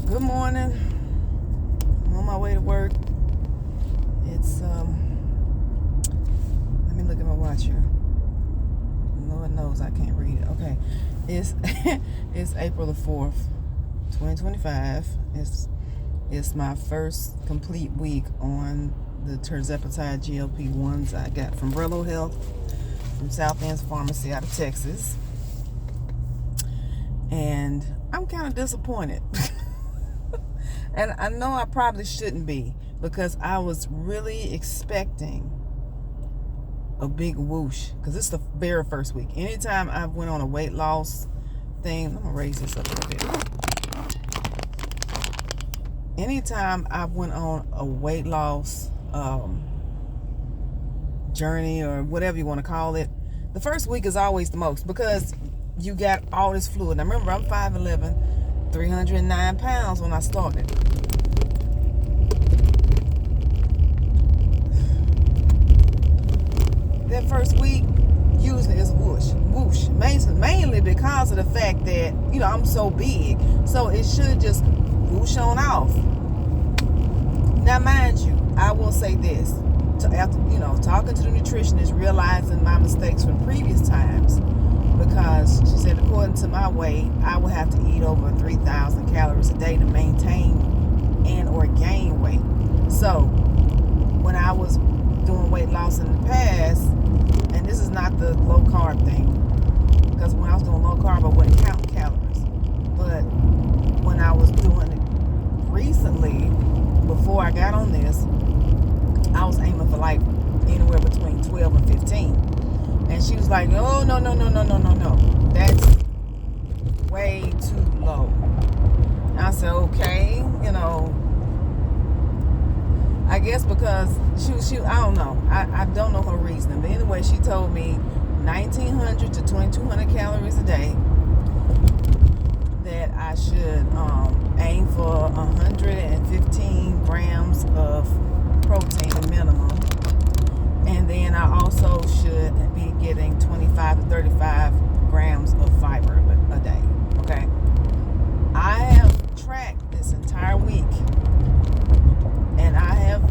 Good morning. I'm on my way to work. It's let me look at my watch here. Lord knows I can't read it. Okay. It's it's April the 4th, 2025. It's my first complete week on the tirzeptide GLP-1s I got from Brillo Health from South End's Pharmacy out of Texas. And I'm kind of disappointed. And I know I probably shouldn't be, because I was really expecting a big whoosh, because it's the very first week. Anytime I went on a weight loss thing, I'm going to raise this up a little bit. Anytime I went on a weight loss journey, or whatever you want to call it, the first week is always the most, because you got all this fluid. Now remember, I'm 5'11", 309 pounds when I started. That first week usually is whoosh, mainly because of the fact that, I'm so big. So it should just whoosh on off. Now, mind you, I will say this. After, talking to the nutritionist, realizing my mistakes from previous times, because she said, according to my weight, I would have to eat over 3,000 calories a day to maintain and or gain weight. So when I was doing weight loss in the past, and this is not the low carb thing, because when I was doing low carb, I wouldn't count calories. But when I was doing it recently, before I got on this, I was aiming for like anywhere between 12 and 15. And she was like, oh, no. That's way too low. And I said, okay, I guess because she I don't know. I don't know her reasoning. But anyway, she told me 1,900 to 2,200 calories a day. That I should aim for 115 grams of protein, the minimum. And then I also should be getting 25 to 35 grams of fiber a day. Okay. I have tracked this entire week, and I have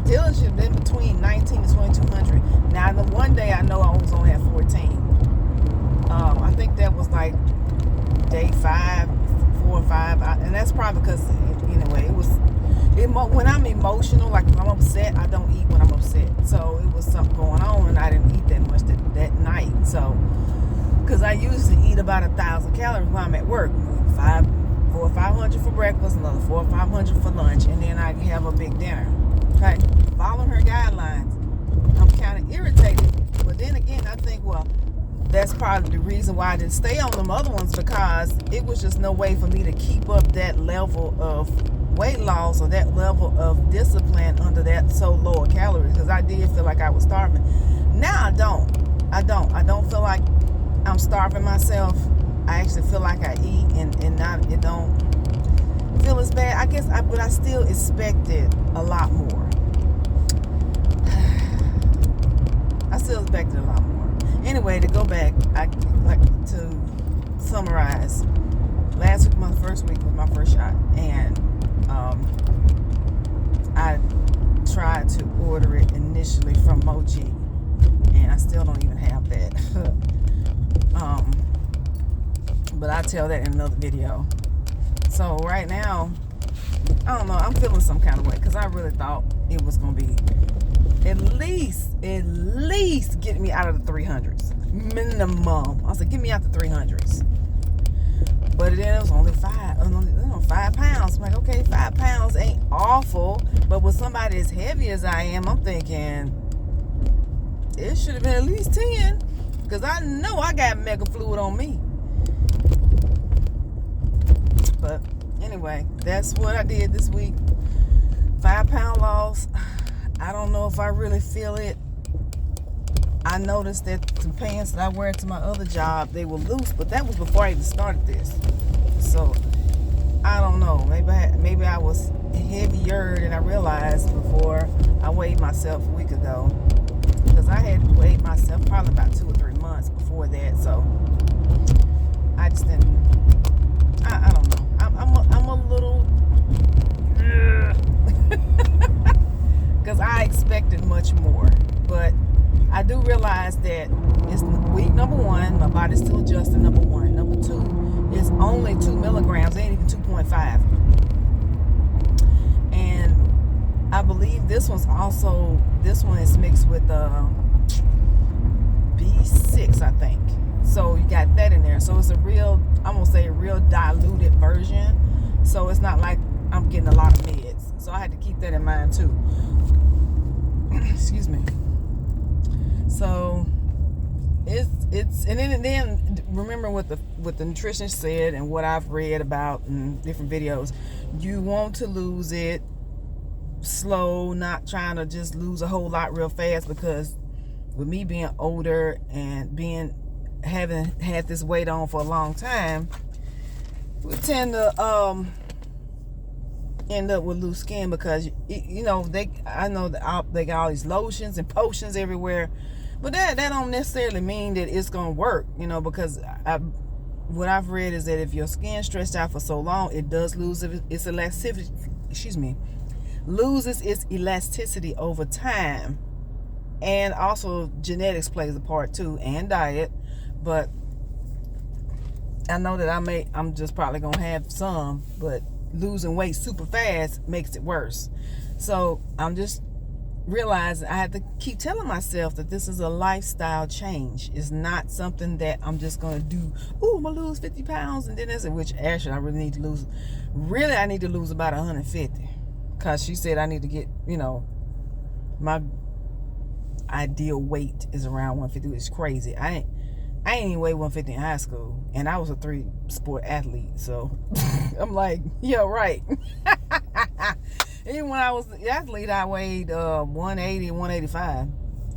diligently been between 19 to 2,200. Now, the one day I know I was only at 14. I think that was like day 4 or 5, and that's probably because, anyway, when I'm emotional, like when I'm upset, I don't eat when I'm upset. So it was something going on, and I didn't eat that much that night. So, because I usually eat about 1,000 calories when I'm at work, 400 or 500 for breakfast, another 400 or 500 for lunch, and then I have a big dinner. Okay, following her guidelines, I'm kind of irritated. But then again, I think, well, that's probably the reason why I didn't stay on them other ones, because it was just no way for me to keep up that level of weight loss or that level of discipline under that so low of calories, because I did feel like I was starving. Now I don't feel like I'm starving myself. I actually feel like I eat, and it don't feel as bad, I guess. But I still expected a lot more. I still expected a lot more. Anyway, to go back, I like to summarize. Last week, my first week, was my first shot, and I tried to order it initially from Mochi, and I still don't even have that. But I'll tell that in another video. So right now, I don't know, I'm feeling some kind of way, because I really thought it was going to be at least get me out of the 300s. Minimum. I said, get me out the 300s. But then it was only 5 pounds. I'm like, okay, 5 pounds ain't awful. But with somebody as heavy as I am, I'm thinking it should have been at least 10. Because I know I got mega fluid on me. But anyway, that's what I did this week. 5 pound loss. I don't know if I really feel it. I noticed that the pants that I wear to my other job, they were loose, but that was before I even started this. So I don't know. Maybe I was heavier than I realized before I weighed myself a week ago, because I had weighed myself probably about 2 or 3 months before that. So I just didn't. I don't know. I'm a little realized that it's week number 1, my body's still adjusting, number 1. Number 2, it's only 2 milligrams, it ain't even 2.5. And I believe this one is mixed with B6, I think. So you got that in there. So it's I'm gonna say a real diluted version. So it's not like I'm getting a lot of meds. So I had to keep that in mind too. Excuse me. So it's and then remember what the nutritionist said and what I've read about in different videos. You want to lose it slow, not trying to just lose a whole lot real fast, because with me being older and having had this weight on for a long time, we tend to end up with loose skin, because I know that they got all these lotions and potions everywhere, but that don't necessarily mean that it's gonna work, because what I've read is that if your skin stretched out for so long, it does lose its elasticity. Loses its elasticity over time, and also genetics plays a part too, and diet. But I know that I'm just probably gonna have some, but losing weight super fast makes it worse. So I'm just realizing I have to keep telling myself that this is a lifestyle change. It's not something that I'm just gonna do. I'm gonna lose 50 pounds and then that's it. Which actually I really need to lose. Really, I need to lose about 150, because she said I need to get, my ideal weight is around 150, which is crazy. I ain't even weigh 150 in high school, and I was a 3-sport athlete, so I'm like, yeah, right. Even when I was an athlete, I weighed 180, 185.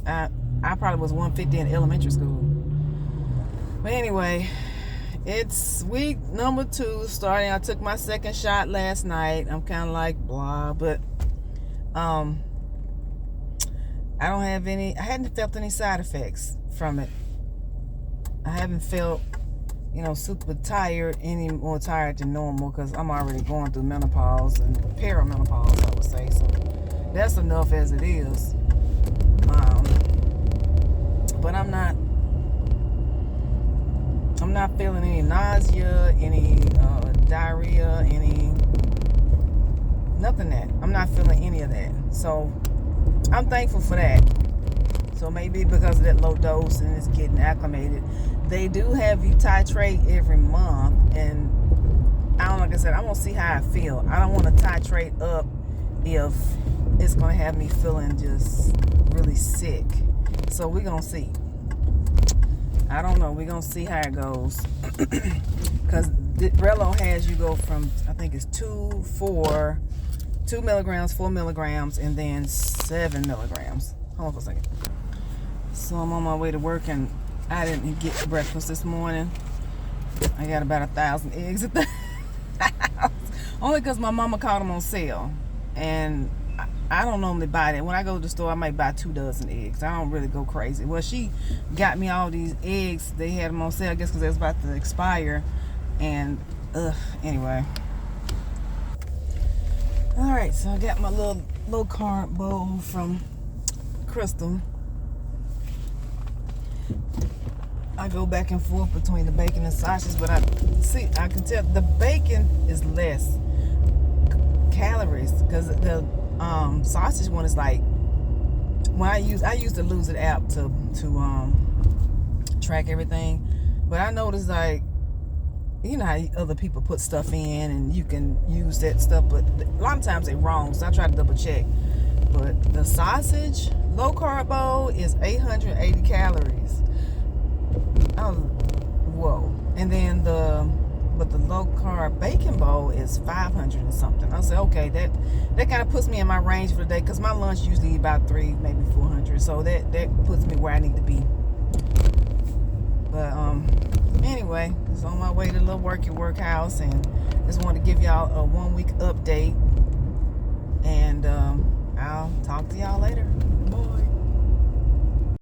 I probably was 150 in elementary school. But anyway, it's week number 2 starting. I took my second shot last night. I'm kind of like blah, but I hadn't felt any side effects from it. I haven't felt, super tired, any more tired than normal, because I'm already going through menopause and perimenopause, I would say. So that's enough as it is. But I'm not feeling any nausea, any diarrhea, nothing that. I'm not feeling any of that. So I'm thankful for that. So maybe because of that low dose and it's getting acclimated. They do have you titrate every month, and like I said, I want to see how I feel. I don't want to titrate up if it's going to have me feeling just really sick. So we're going to see. I don't know. We're going to see how it goes. Because Relo has you go from, I think it's 2 milligrams, 4 milligrams, and then 7 milligrams. Hold on for a second. So I'm on my way to work, and I didn't get breakfast this morning. I got about 1,000 eggs at the house. Only because my mama caught them on sale. And I don't normally buy that. When I go to the store, I might buy 2 dozen eggs. I don't really go crazy. Well, she got me all these eggs. They had them on sale, I guess, because they was about to expire. And, anyway. Alright, so I got my little low-carb bowl from Crystal. I go back and forth between the bacon and sausage, but I can tell the bacon is less calories, because the sausage one is like, when I use the Lose It app to track everything, but I noticed, like, how other people put stuff in and you can use that stuff, but a lot of times they're wrong, so I try to double check. But the sausage low carb bowl is 880 calories. Whoa. And then the low carb bacon bowl is 500 and something. I said, okay, that kind of puts me in my range for the day, because my lunch usually about 3, maybe 400. So that puts me where I need to be. But anyway, it's on my way to the little workhouse, and just wanted to give y'all a 1-week update. And I'll talk to y'all later. Bye.